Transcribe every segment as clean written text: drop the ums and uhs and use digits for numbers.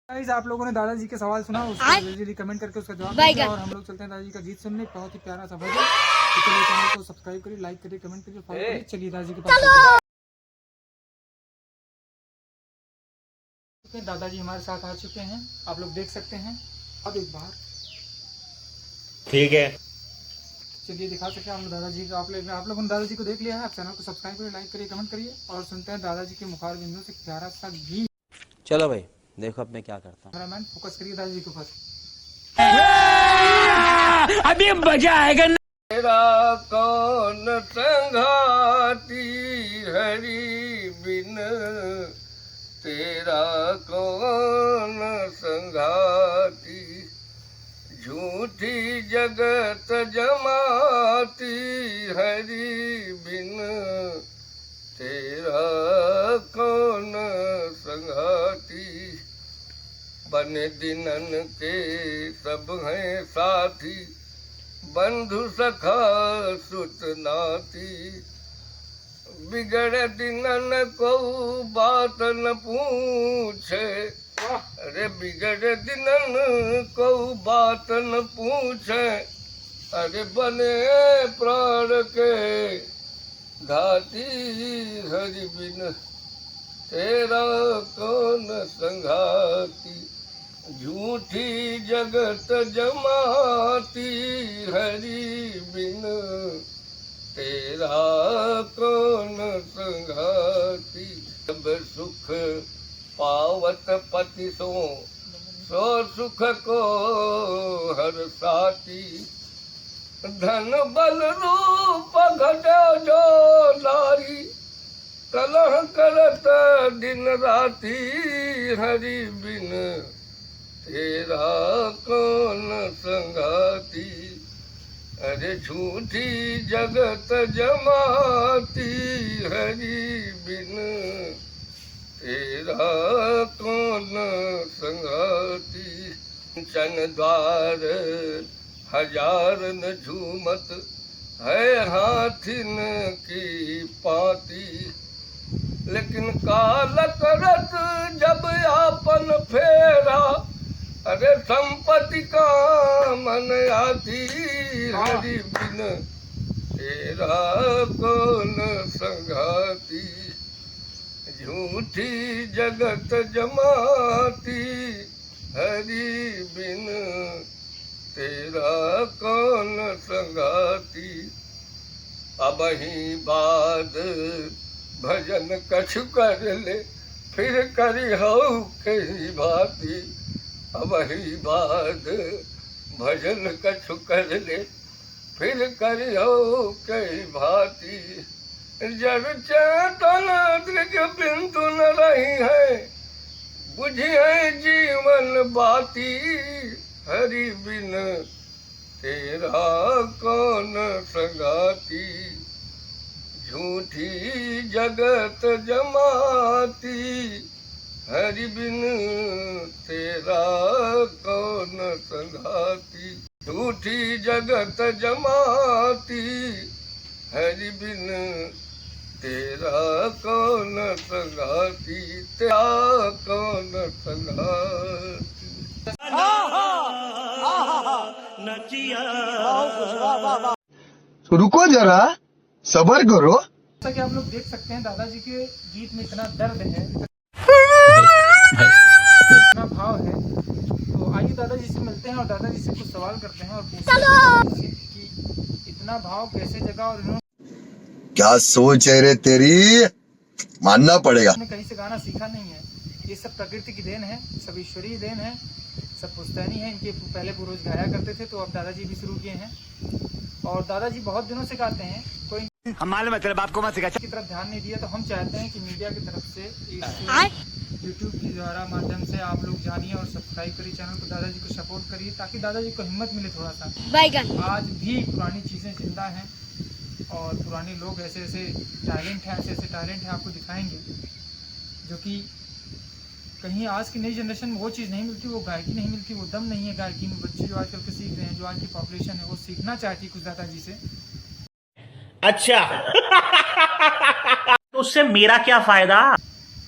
Guys आप लोगों ने दादाजी के सवाल सुना, उसको जल्दी कमेंट करके उसका जवाब दीजिए और हम लोग चलते हैं दादाजी का गीत सुनने। बहुत ही प्यारा सा भजन। तो चलिए चैनल को सब्सक्राइब करिए, लाइक करिए, कमेंट करिए, फॉलो करिए। चलिए दादाजी के पास। दादाजी हमारे साथ आ चुके हैं, आप लोग देख सकते हैं। अब एक बार ठीक है, चलिए दिखा सकते हैं हम दादाजी को। आप लोगों ने दादाजी को देख लिया है। आप चैनल को सब्सक्राइब करिए, लाइक करिए, कमेंट करिए और सुनते हैं दादाजी के मुखार बिंदु से प्यारा सा गीत। चलो भाई देखो अब मैं क्या करता हूँ। कैमरामैन फोकस करिए दादाजी के ऊपर। अभी मजा आएगा ना। तेरा कौन संगाती हरि बिन, तेरा कौन संगाती, झूठी जगत जमाती हरि बिन, तेरा कौन संगाती। बन दिनन के सब हैं साथी, बंधु सखा सुत नाती, बिगड़ दिनन को बात न पूछे, अरे बिगड़ दिनन को बात न पूछे, अरे बने प्राण के धाती हरि बिन, तेरा कौन संगाती, झूठी जगत जमाती हरि बिन, तेरा कौन संगाती। सब सुख पावत पति सो, सो सुख को हर साथी, धन बल रूप घटो जो नारी, कलह करत दिन राती हरि बिन, तेरा कौन संगाती, अरे झूठी जगत जमाती हरि बिन, तेरा कौन संगाती। चन द्वार हजार न झूमत है हाथिन की पाती, लेकिन काल करत जब आपन फेरा, अरे संपत्ति का मन आती हरि बिन, तेरा कौन संगाती, झूठी जगत जमाती हरि बिन, तेरा कौन संगाती। अब ही बाद भजन कछु कर ले, फिर करी हो कही भाती, अब ही बाद भजन कछु कर ले, फिर करी हो कही भाती, जड़ चेतन दृग बिंदु न रही है, बुझी है जीवन बाती हरि बिन, तेरा कौन संगाती, झूठी जगत जमाती हरि बिन, तेरा कौन संगाती, झूठी जगत जमाती हरि बिन, तेरा कौन संगाती, तेरा कौन संगाती। रुको जरा सबर करो। जैसा कि आप लोग देख सकते हैं दादाजी के गीत में इतना दर्द है, इतना भाव है। तो आइए दादाजी से मिलते हैं और दादाजी से कुछ सवाल करते हैं और पूछते हैं कि इतना भाव कैसे जगा और इन्होंने क्या सोच है रे तेरी, मानना पड़ेगा। कहीं से गाना सीखा नहीं है, ये सब प्रकृति की देन है, सब ईश्वरीय देन है, सब पुश्तैनी है। इनके पहले पूर्वज गाया करते थे, तो अब दादाजी भी शुरू किए हैं और दादाजी बहुत दिनों से गाते हैं। कोई हमारे मतलब आपको मत सिखा की तरफ ध्यान नहीं दिया, तो हम चाहते हैं कि मीडिया की तरफ से यूट्यूब के द्वारा माध्यम से आप लोग जानिए और सब्सक्राइब करिए चैनल को, दादाजी को सपोर्ट करिए ताकि दादाजी को हिम्मत मिले थोड़ा सा। आज भी पुरानी चीज़ें जिंदा हैं और पुराने लोग ऐसे ऐसे टैलेंट हैं आपको दिखाएंगे जो कि कहीं आज की नई जनरेशन में वो चीज़ नहीं मिलती, वो गायकी नहीं मिलती, वो दम नहीं है गायकी में। बच्चे जो आजकल के सीख रहे हैं, जो आज की पॉपुलेशन है वो सीखना चाहती है कुछ दादाजी से। अच्छा तो उससे मेरा क्या फायदा।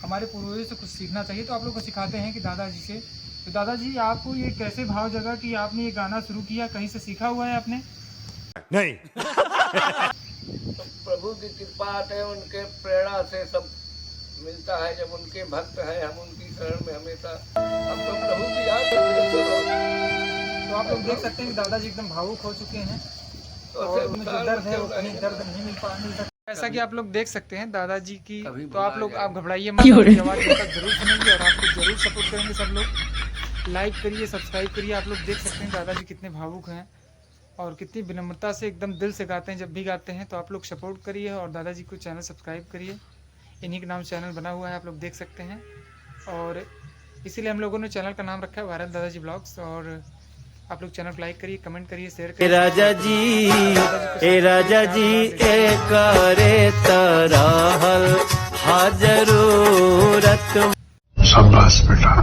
हमारे पूर्वजों से कुछ सीखना चाहिए, तो आप लोग को सिखाते हैं कि दादाजी से तो दादाजी आपको ये कैसे भाव जगा कि आपने ये गाना शुरू किया, कहीं से सीखा हुआ है आपने? नहीं। तो प्रभु की कृपा है, उनके प्रेरणा से सब मिलता है। जब उनके भक्त हैं, हम उनकी शरण में हमेशा, हम तो प्रभु की याद करते हैं। तो आप लोग देख सकते हैं कि दादाजी एकदम भावुक हो चुके हैं तो और उनमें जो दर्द है वो कहीं दर्द नहीं मिल सकता। ऐसा कि आप लोग देख सकते हैं दादाजी की, तो आप लोग आप घबराइए मत, आपकी आवाज़ तक जरूर सुनेंगे और आपको जरूर सपोर्ट करेंगे सब लोग। लाइक करिए, सब्सक्राइब करिए। आप लोग देख सकते हैं दादाजी कितने भावुक हैं और कितनी विनम्रता से एकदम दिल से गाते हैं जब भी गाते हैं। तो आप लोग सपोर्ट करिए और दादाजी को चैनल सब्सक्राइब करिए। इन्हीं के नाम चैनल बना हुआ है, आप लोग देख सकते हैं। और इसीलिए हम लोगों ने चैनल का नाम रखा है वायरल दादाजी ब्लॉग्स। और आप लोग चैनल को लाइक करिए, कमेंट करिए, शेयर करिए। राजा जी ए करे तरहल हाजरूरत। शाबाश बेटा।